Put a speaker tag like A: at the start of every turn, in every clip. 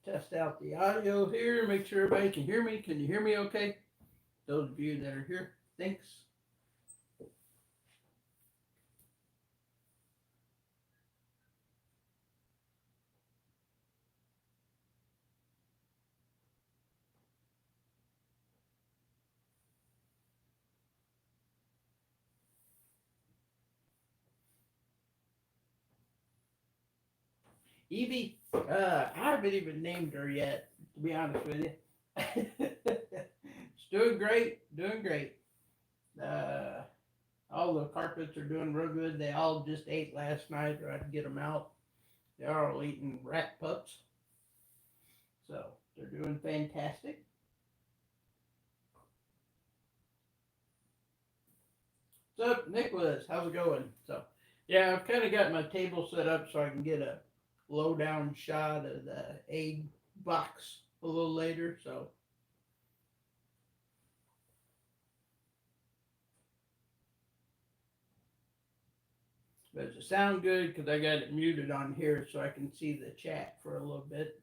A: Test out the audio here, make sure everybody can hear me. Can you hear me okay? Those of you that are here, thanks. Evie, I haven't even named her yet, to be honest with you. It's doing great, doing great. Uh, all the carpets are doing real good. They all just ate last night, or I'd get them out. They're all eating rat pups, so they're doing fantastic. What's up, Nicholas? How's it going? So, yeah, I've kind of got my table set up so I can get a low down shot of the egg box a little later. So, does it sound good? Because I got it muted on here so I can see the chat for a little bit.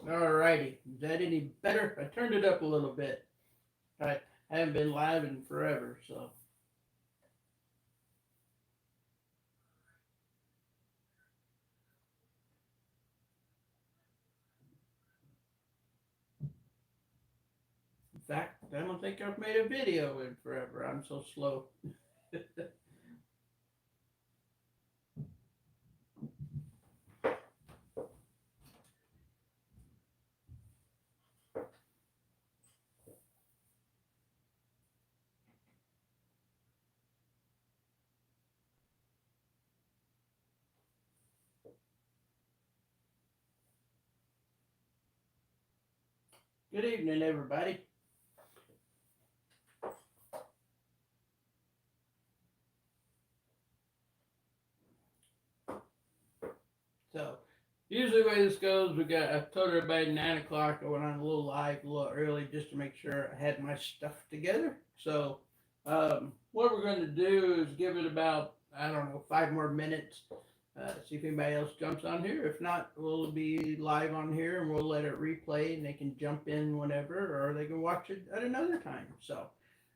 A: Alrighty, is that any better? I turned it up a little bit. I haven't been live in forever, so. In fact, I don't think I've made a video in forever. I'm so slow. Good evening, everybody. So, usually the way this goes, I told everybody 9 o'clock. I went on a little live a little early just to make sure I had my stuff together. So, what we're going to do is give it about, I don't know, 5 more minutes. See if anybody else jumps on here. If not, we'll be live on here and we'll let it replay and they can jump in whenever or they can watch it at another time. So,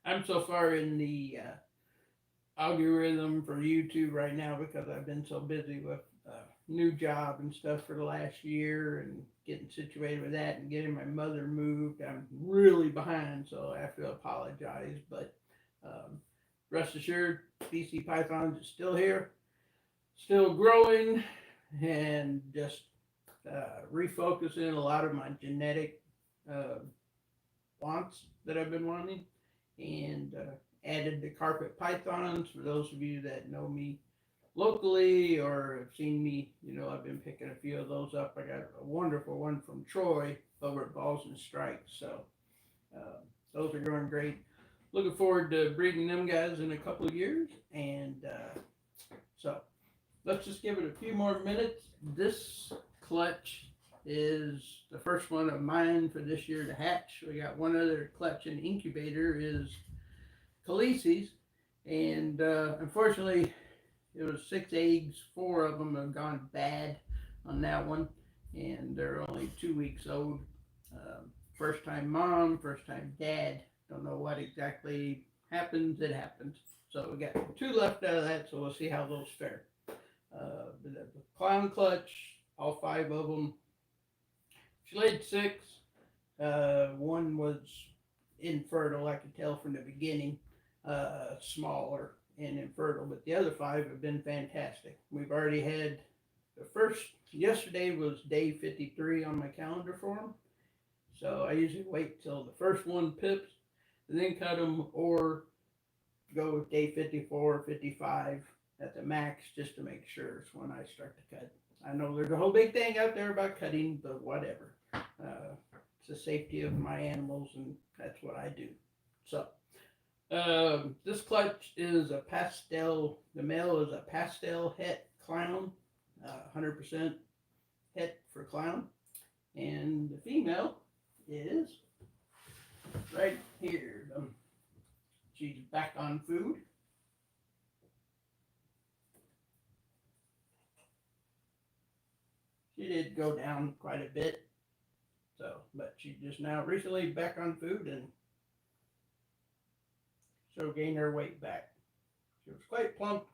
A: I'm so far in the algorithm for YouTube right now because I've been so busy with new job and stuff for the last year and getting situated with that and getting my mother moved. I'm really behind, so I have to apologize. But rest assured, BC Pythons is still here, still growing, and just refocusing a lot of my genetic uh, wants that I've been wanting, and added the carpet pythons. For those of you that know me locally or have seen me, I've been picking a few of those up. I got a wonderful one from Troy over at Balls and Strikes. So uh, those are going great. Looking forward to breeding them guys in a couple of years. And so let's just give it a few more minutes. This clutch is the first one of mine for this year to hatch. We got one other clutch in incubator is Khaleesi's. And unfortunately, it was 6 eggs. 4 of them have gone bad on that one, and they're only 2 weeks old. First time mom, first time dad. Don't know what exactly happens. It happens. So we got 2 left out of that. So we'll see how those fare. The clown clutch, all 5 of them. She laid 6. One was infertile. I could tell from the beginning. Smaller and infertile, but the other 5 have been fantastic. We've already had the first, yesterday was day 53 on my calendar for them. So I usually wait till the first one pips and then cut them, or go with day 54, 55 at the max just to make sure it's when I start to cut. I know there's a whole big thing out there about cutting, but whatever. It's the safety of my animals, and that's what I do. So this clutch is a pastel. The male is a pastel het clown, 100% het for clown, and the female is right here. She's back on food. She did go down quite a bit, so but she just now recently back on food and she'll gain her weight back. She was quite plump.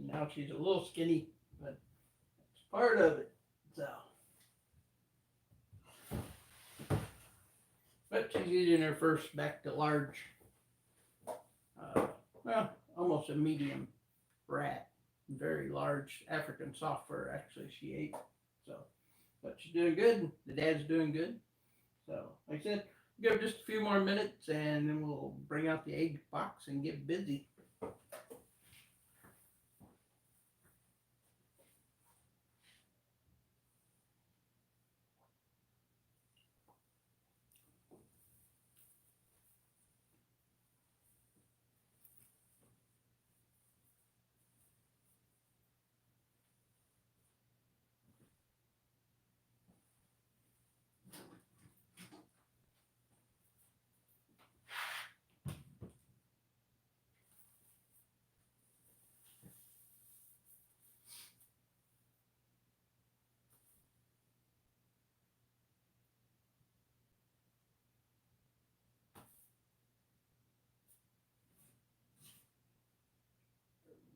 A: Now she's a little skinny, but it's part of it. So, but she's eating her first back to large. Well, almost a medium rat. Very large African soft fur, actually, she ate. So, but she's doing good. The dad's doing good. So, like I said, give just a few more minutes and then we'll bring out the egg box and get busy.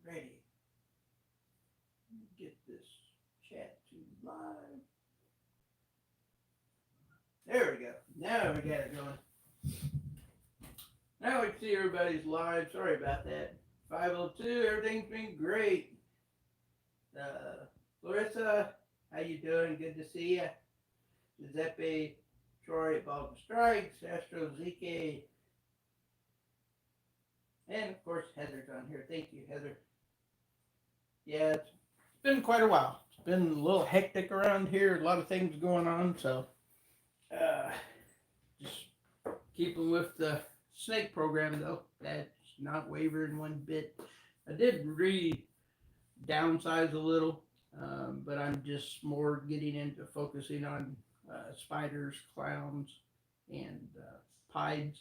A: ready. Get this chat to live. There we go. Now we got it going. Now we can see everybody's live. Sorry about that. 502, everything's been great. Larissa, how you doing? Good to see you. Giuseppe, Troy, Bald Strikes, Astro ZK, and of course Heather's on here. Thank you, Heather. Yeah, it's been quite a while. It's been a little hectic around here. A lot of things going on, so just keeping with the snake program though. That's not wavering one bit. I did downsize a little, but I'm just more getting into focusing on spiders, clowns, and pieds,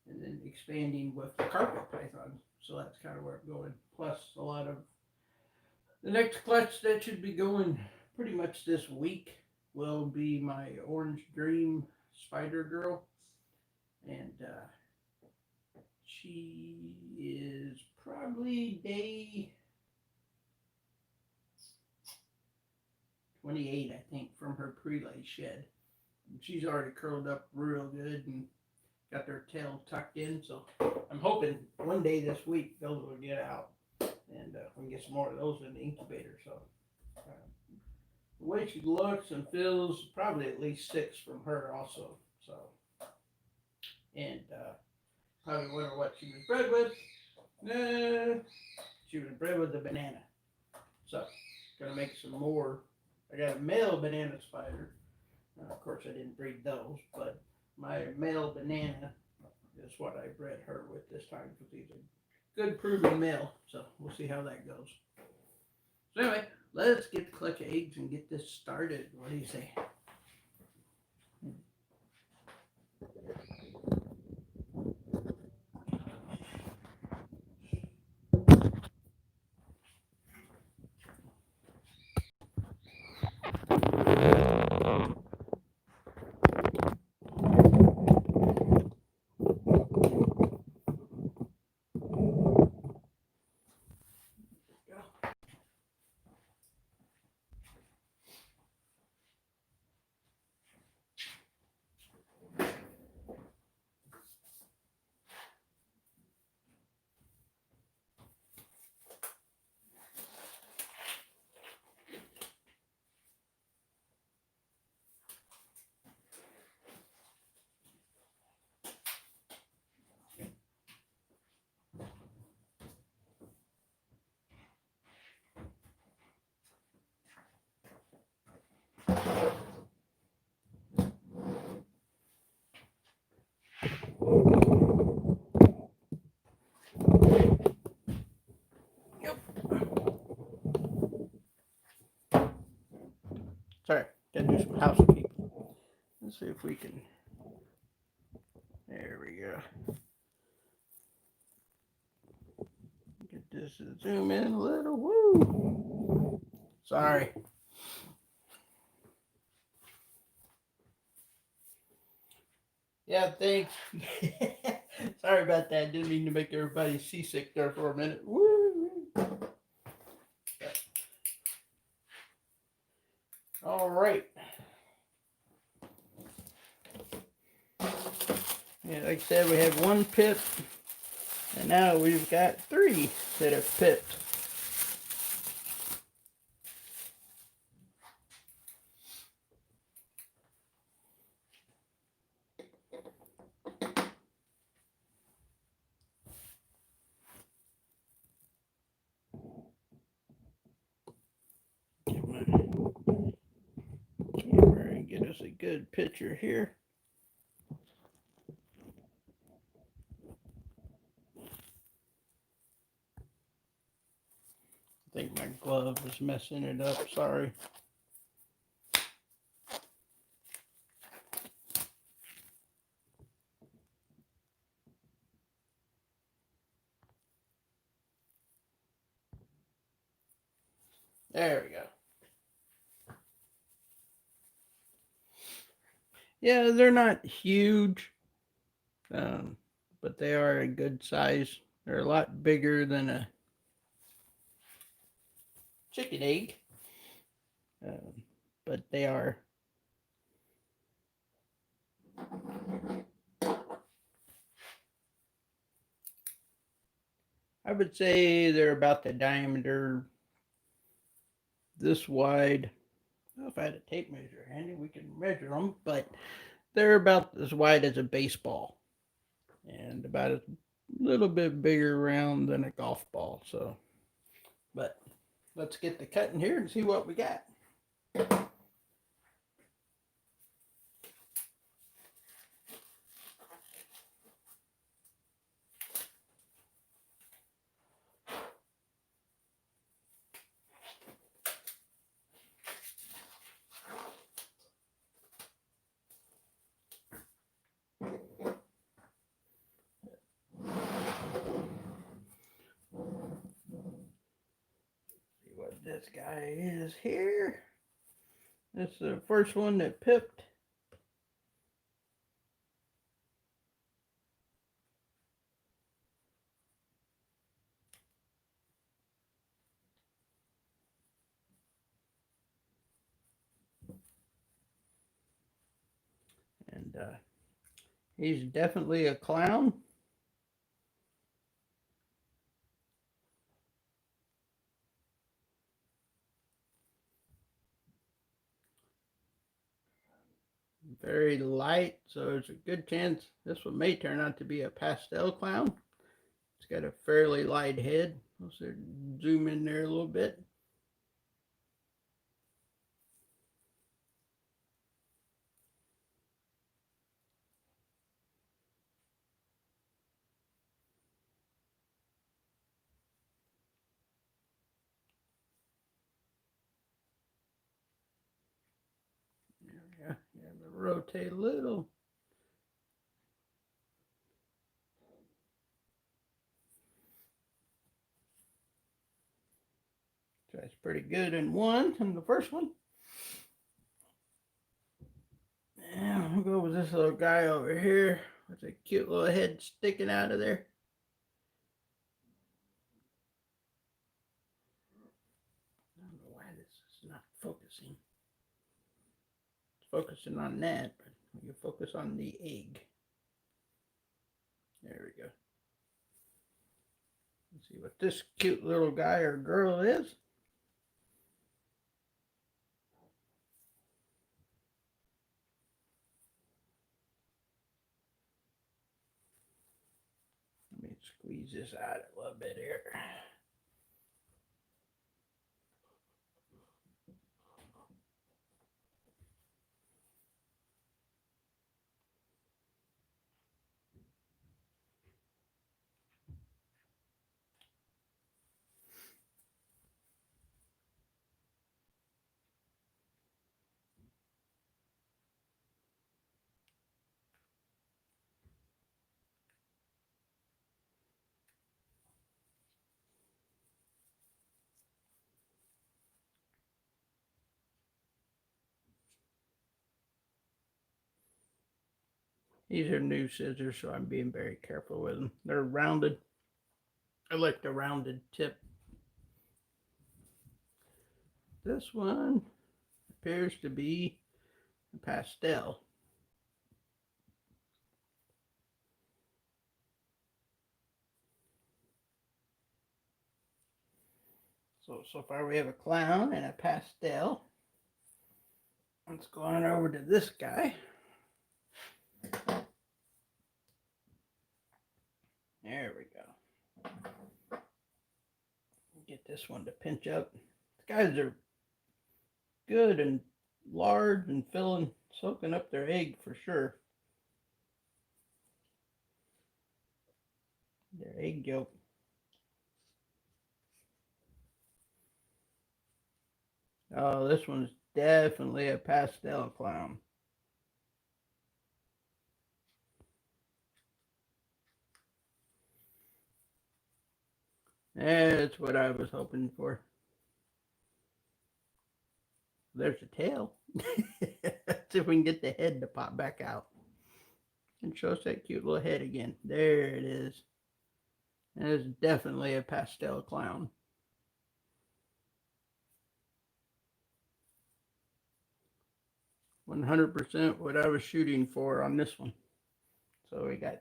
A: and then expanding with the carpet pythons. So that's kind of where I'm going. Plus a lot of the next clutch that should be going pretty much this week will be my Orange Dream Spider Girl, and she is probably day 28, I think, from her prelay shed. And she's already curled up real good and got their tail tucked in. So I'm hoping one day this week those will get out, and we can get some more of those in the incubator. So the way she looks and feels, probably at least 6 from her also. So, and probably wonder what she was bred with. She was bred with a banana. So gonna make some more. I got a male banana spider. Of course, I didn't breed those, but my male banana is what I bred her with this time because he's a good proven male. So we'll see how that goes. So anyway, let's get the clutch of eggs and get this started. What do you say? Sorry, gotta do some housekeeping. Let's see if we can. There we go. Get this to zoom in a little. Woo! Sorry. Yeah, thanks. Sorry about that. Didn't mean to make everybody seasick there for a minute. Woo! All right. Yeah, like I said, we have 1 pip, and now we've got 3 that have pipped. Get my camera and get us a good picture here. I think my glove is messing it up. Sorry. There we go. Yeah, they're not huge, but they are a good size. They're a lot bigger than a chicken egg. Um, but they are, I would say they're about the diameter this wide. Well, if I had a tape measure handy, we can measure them, but they're about as wide as a baseball and about a little bit bigger round than a golf ball. So, but let's get the cutting here and see what we got. See what this guy is here. This is the first one that pipped. And he's definitely a clown. Very light, so there's a good chance this one may turn out to be a pastel clown. It's got a fairly light head. Let's zoom in there a little bit. Yeah, rotate a little. So that's pretty good in one, in the first one. And we'll go with this little guy over here with a cute little head sticking out of there. I don't know why this is not focusing. It's focusing on that, but we can focus on the egg. There we go. Let's see what this cute little guy or girl is. Let me squeeze this out a little bit here. These are new scissors, so I'm being very careful with them. They're rounded. I like the rounded tip. This one appears to be a pastel. So far we have a clown and a pastel. Let's go on over to this guy. There we go. Get this one to pinch up. These guys are good and large and soaking up their egg for sure. Their egg yolk. Oh, this one's definitely a pastel clown. That's what I was hoping for. There's the tail. Let's see if we can get the head to pop back out. And show us that cute little head again. There it is. That is definitely a pastel clown. 100% what I was shooting for on this one. So we got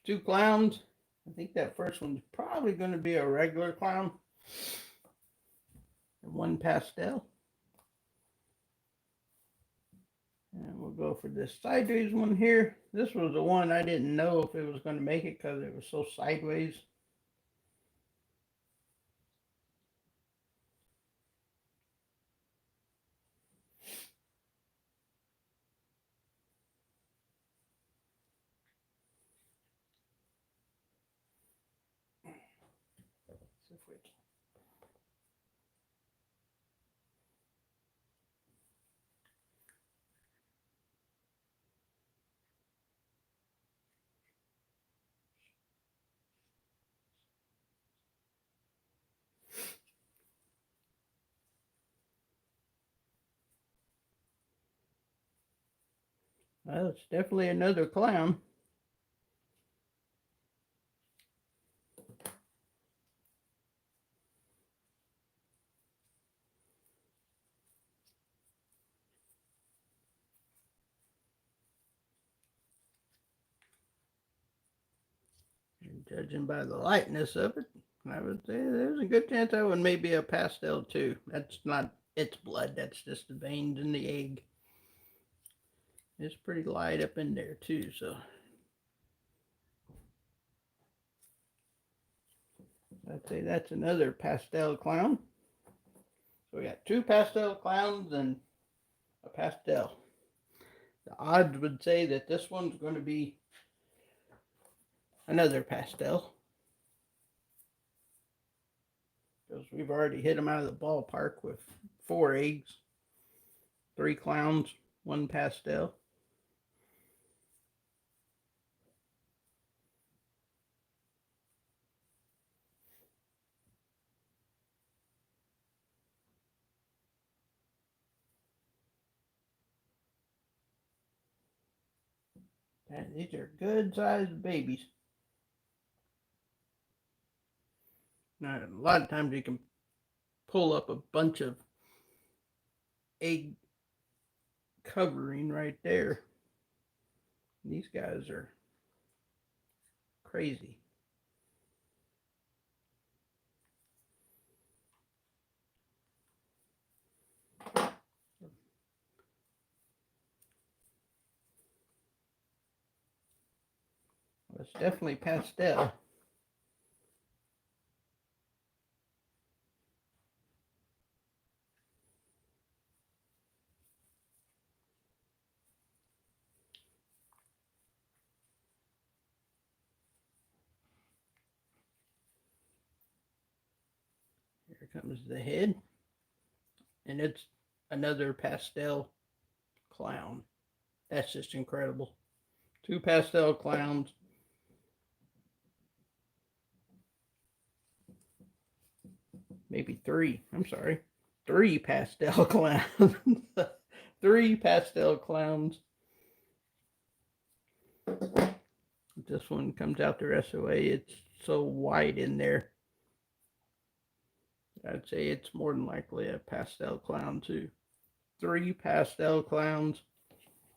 A: two clowns. I think that first one's probably going to be a regular clown. And one pastel. And we'll go for this sideways one here. This was the one I didn't know if it was going to make it because it was so sideways. Well, it's definitely another clown. And judging by the lightness of it, I would say there's a good chance that one may be a pastel too. That's not its blood, that's just the veins in the egg. It's pretty light up in there too, so I'd say that's another pastel clown. So we got two pastel clowns and a pastel. The odds would say that this one's going to be another pastel, because we've already hit them out of the ballpark with 4 eggs, 3 clowns, 1 pastel. And these are good sized babies. Now, a lot of times you can pull up a bunch of egg covering right there. These guys are crazy. It's definitely pastel. Here comes the head. And it's another pastel clown. That's just incredible. 2 pastel clowns. Maybe 3. I'm sorry. 3 pastel clowns. 3 pastel clowns. This one comes out the rest of the way. It's so white in there. I'd say it's more than likely a pastel clown too. 3 pastel clowns,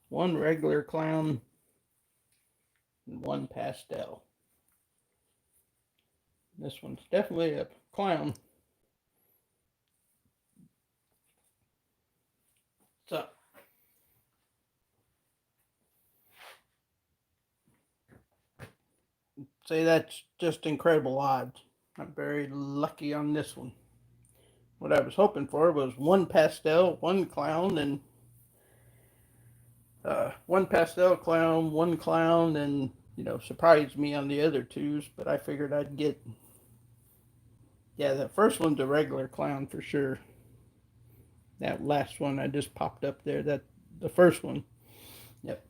A: 1 regular clown, and 1 pastel. This one's definitely a clown. So, say that's just incredible odds. I'm very lucky on this one. What I was hoping for was 1 pastel, 1 clown, and 1 pastel clown, 1 clown, and surprised me on the other 2s. But I figured I'd get, the first one's a regular clown for sure. That last one I just popped up there, that the first one. Yep.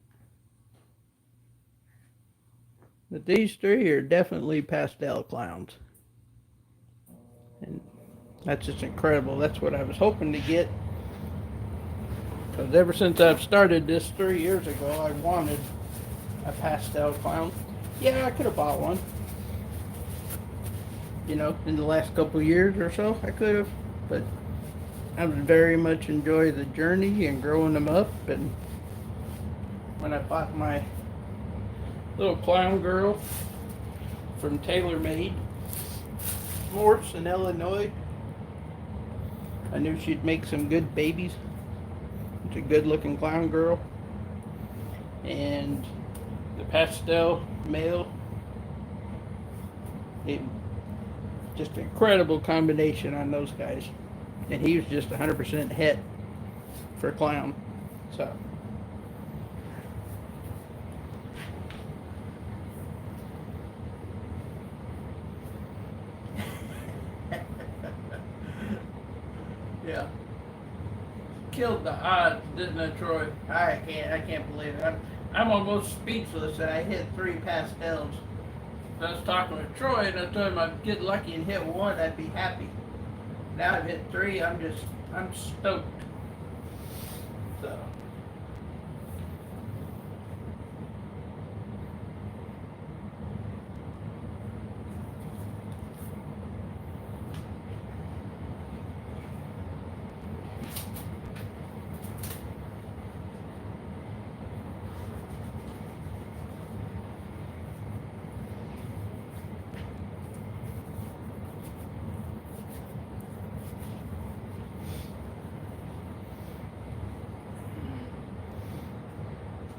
A: But these 3 are definitely pastel clowns. And that's just incredible. That's what I was hoping to get. Because ever since I've started this 3 years ago, I wanted a pastel clown. Yeah, I could have bought one. In the last couple years or so, I could have. But I would very much enjoy the journey and growing them up. And when I bought my little clown girl from TaylorMade Morse in Illinois. I knew she'd make some good babies. It's a good looking clown girl. And the pastel male, just an incredible combination on those guys. And he was just 100% het for a clown. So yeah, killed the odds, didn't it, Troy? I can't believe it. I'm almost speechless that I hit 3 pastels. I was talking with Troy and I told him I'd get lucky and hit 1, I'd be happy. Now I've hit 3, I'm stoked. So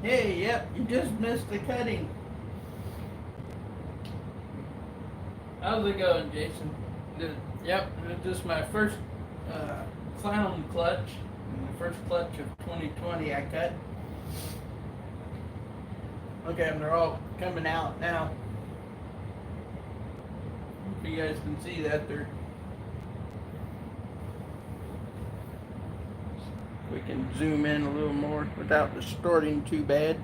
A: hey, yep, you just missed the cutting. How's it going, Jason? Yep, this is my first clown clutch. The first clutch of 2020 I cut. Look at them, they're all coming out now. If you guys can see that, we can zoom in a little more without distorting too bad.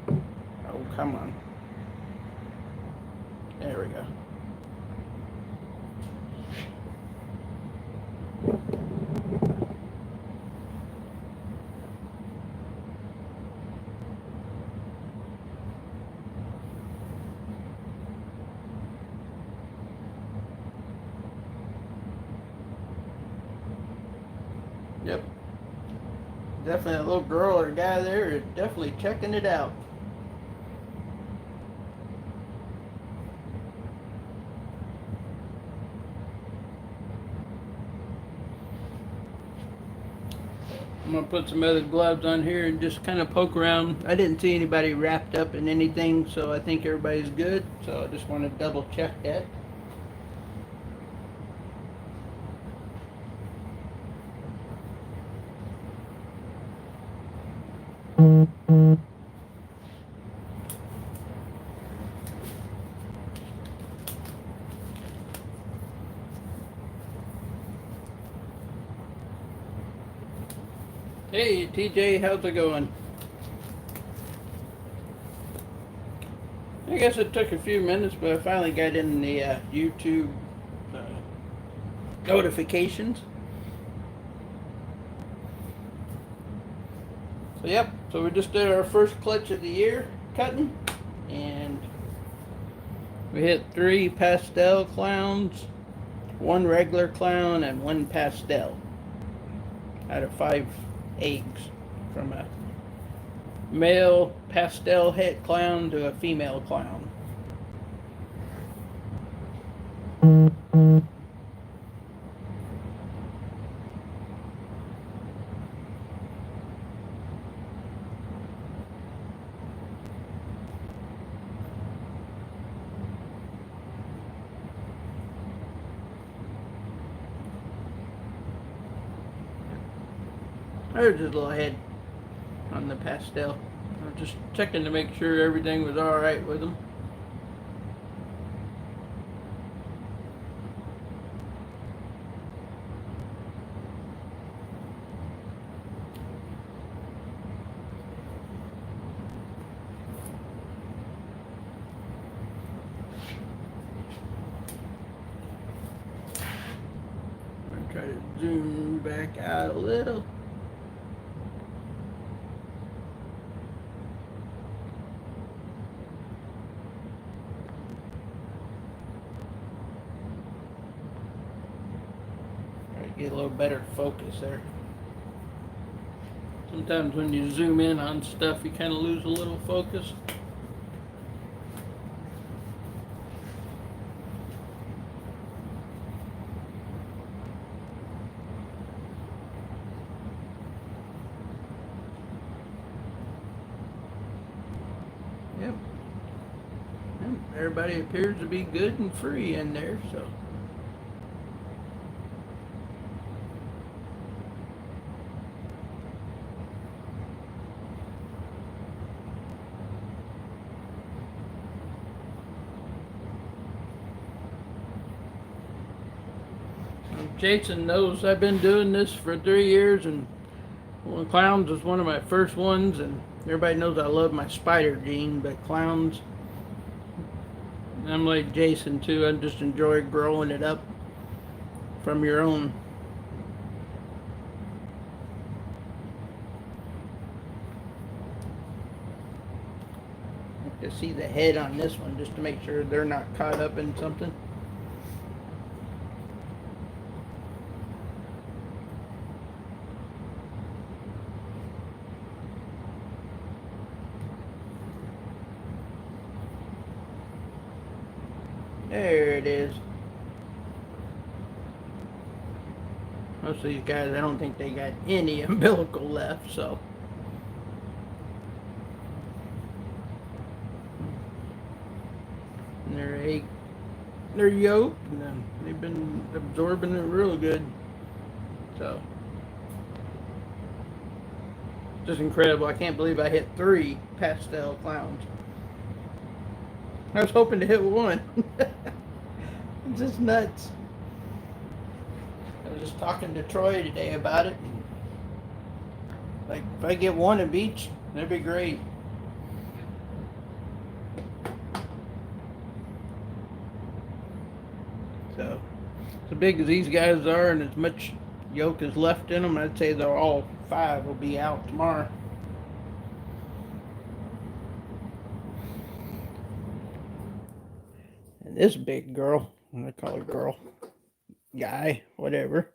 A: Oh, come on. There we go. Yep. Definitely a little girl or guy there is definitely checking it out. I'm going to put some other gloves on here and just kind of poke around. I didn't see anybody wrapped up in anything, so I think everybody's good. So I just want to double check that. Hey TJ, how's it going? I guess it took a few minutes, but I finally got in the YouTube notifications. So yep, so we just did our first clutch of the year cutting, and we hit 3 pastel clowns, 1 regular clown, and 1 pastel out of 5 eggs, from a male pastel het clown to a female clown. There's his little head on the pastel. I'm just checking to make sure everything was alright with him. I'm gonna try to zoom back out a little. Get a little better focus there. Sometimes when you zoom in on stuff, you kind of lose a little focus. Yep. Everybody appears to be good and free in there, so. Jason knows I've been doing this for 3 years, and clowns was one of my first ones, and everybody knows I love my spider gene, but clowns, I'm like Jason too, I just enjoy growing it up from your own. To see the head on this one just to make sure they're not caught up in something. There it is. Most of these guys, I don't think they got any umbilical left, so. And they're yolk, and they've been absorbing it real good. So. Just incredible. I can't believe I hit 3 pastel clowns. I was hoping to hit 1. It's just nuts. I was just talking to Troy today about it. Like, if I get 1 of each, that'd be great. So, as big as these guys are and as much yolk is left in them, I'd say they're all 5 will be out tomorrow. And this big girl, I call her girl, guy, whatever.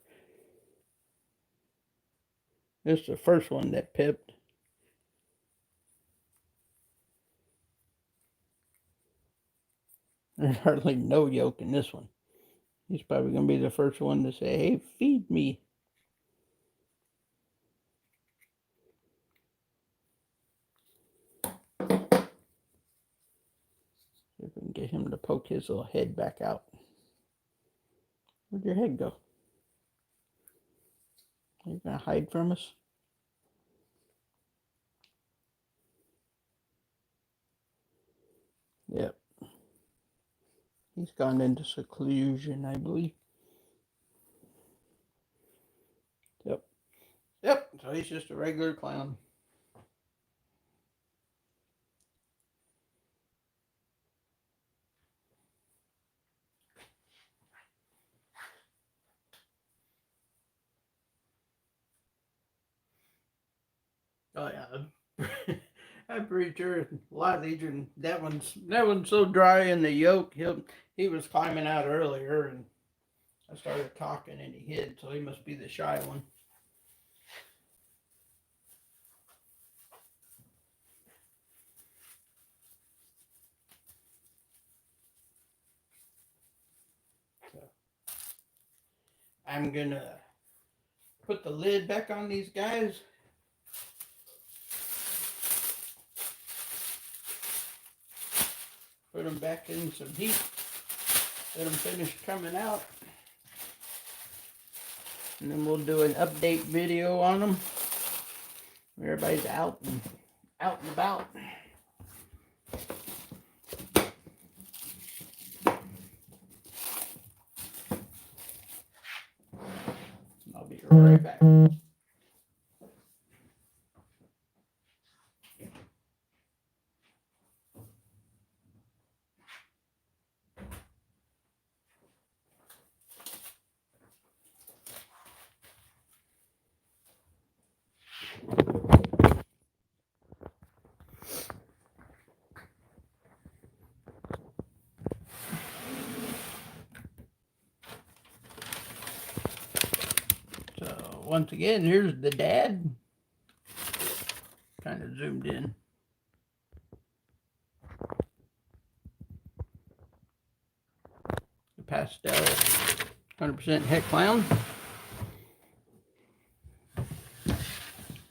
A: This is the first one that pipped. There's hardly no yolk in this one. He's probably going to be the first one to say, hey, feed me. See if we can get him to poke his little head back out. Where'd your head go? Are you going to hide from us? Yep. He's gone into seclusion, I believe. Yep. Yep. So he's just a regular clown. Oh yeah. I'm pretty sure a lot of these are, that one's so dry in the yolk. He was climbing out earlier, and I started talking and he hid, so he must be the shy one. So I'm gonna put the lid back on these guys. Put them back in some heat. Let them finish coming out. And then we'll do an update video on them. Everybody's out and about. I'll be right back. So once again, here's the dad. zoomed in. The pastel 100% het clown. And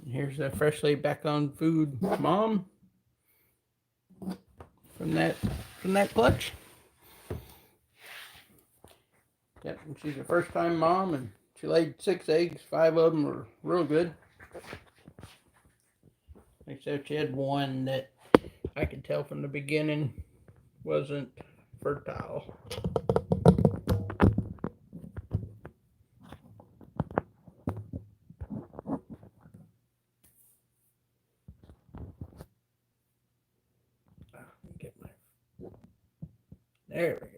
A: here's the freshly back on food mom from that clutch. Yep, and she's a first time mom, and she laid 6 eggs. 5 of them were real good. Except she had one that I could tell from the beginning wasn't fertile. There we go.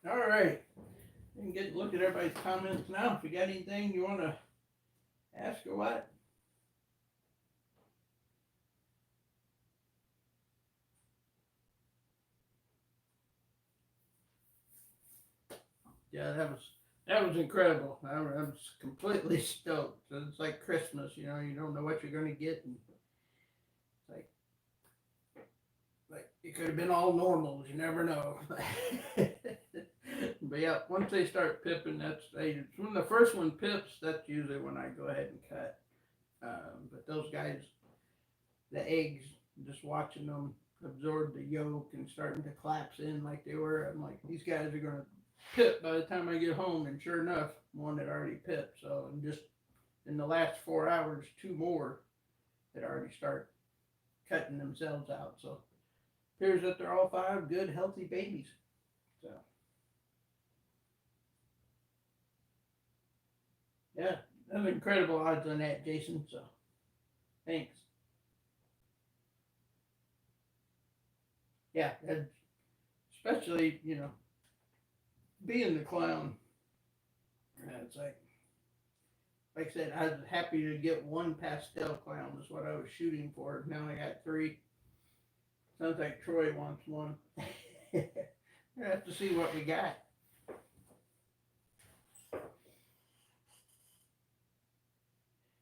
A: All right. You can look at everybody's comments now. If you got anything you want to ask or what. Yeah, that was incredible. I was completely stoked. It's like Christmas, you don't know what you're going to get, and like it could have been all normals. You never know. But yeah, once they start pipping, when the first one pips, that's usually when I go ahead and cut. But those guys, the eggs, just watching them absorb the yolk and starting to collapse in like they were, I'm like, these guys are gonna pip by the time I get home. And sure enough, one had already pipped. So just in the last 4 hours, 2 more that already start cutting themselves out. So appears that they're all 5 good, healthy babies. So yeah, that's incredible odds on that, Jason. So thanks. Yeah, especially being the clown. It's like I said, I was happy to get 1 pastel clown. Is what I was shooting for. Now I got 3. Sounds like Troy wants one. We have to see what we got.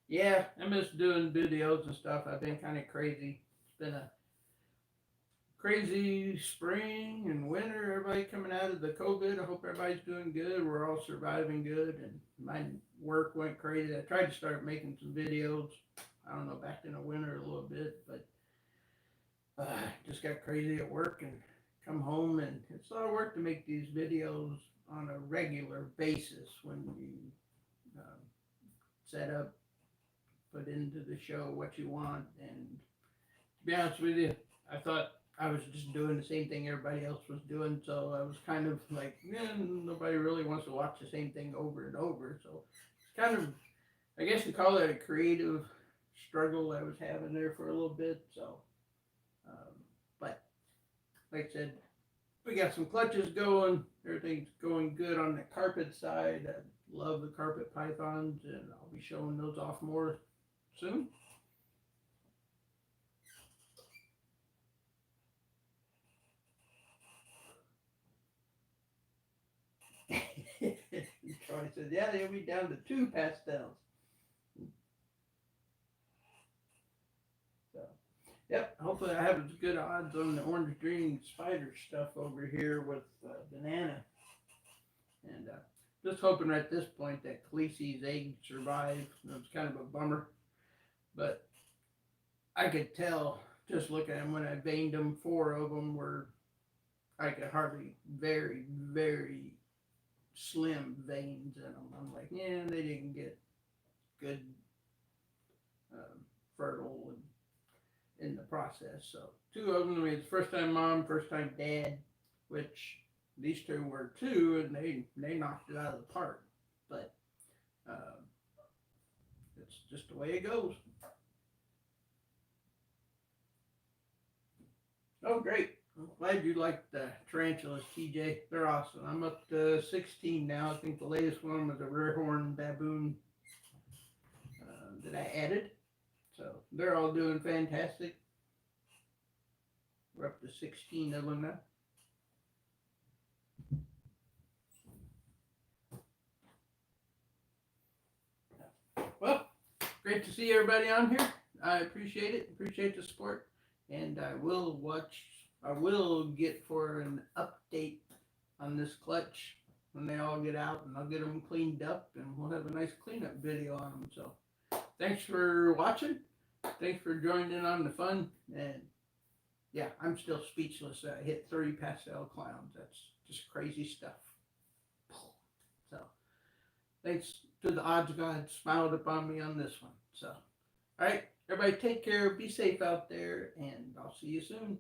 A: Yeah, I miss doing videos and stuff. I've been kind of crazy. It's been a crazy spring and winter. Everybody coming out of the COVID. I hope everybody's doing good. We're all surviving good. And my work went crazy. I tried to start making some videos. I don't know, back in the winter a little bit, but just got crazy at work and come home, and it's a lot of work to make these videos on a regular basis when you um, set up, put into the show what you want. And to be honest with you, I thought I was just doing the same thing everybody else was doing, so I was kind of like, nobody really wants to watch the same thing over and over. So it's kind of, I guess you call it a creative struggle I was having there for a little bit. So, but like I said, we got some clutches going. Everything's going good on the carpet side. I love the carpet pythons, and I'll be showing those off more soon. Troy said, yeah, they'll be down to 2 pastels. So, yep, hopefully I have as good odds on the orange green spider stuff over here with banana. And just hoping at this point that Khaleesi's egg survived. It's kind of a bummer. But I could tell just looking at them when I veined them, 4 of them were, I could hardly, very, very slim veins in them. I'm like, yeah, they didn't get good fertile in the process. So 2 of them, I mean, it's first time mom, first time dad, which these 2 were too, and they knocked it out of the park. But it's just the way it goes. Oh, great. I'm glad you like the tarantulas, TJ. They're awesome. I'm up to 16 now. I think the latest one was a rare horn baboon that I added. So they're all doing fantastic. We're up to 16 of them now. Well, great to see everybody on here. I appreciate it. Appreciate the support. And I will get for an update on this clutch when they all get out, and I'll get them cleaned up, and we'll have a nice cleanup video on them. So thanks for watching. Thanks for joining in on the fun. And yeah, I'm still speechless. I hit 30 pastel clowns. That's just crazy stuff. So thanks to the odds God smiled upon me on this one. So, all right, everybody take care. Be safe out there, and I'll see you soon.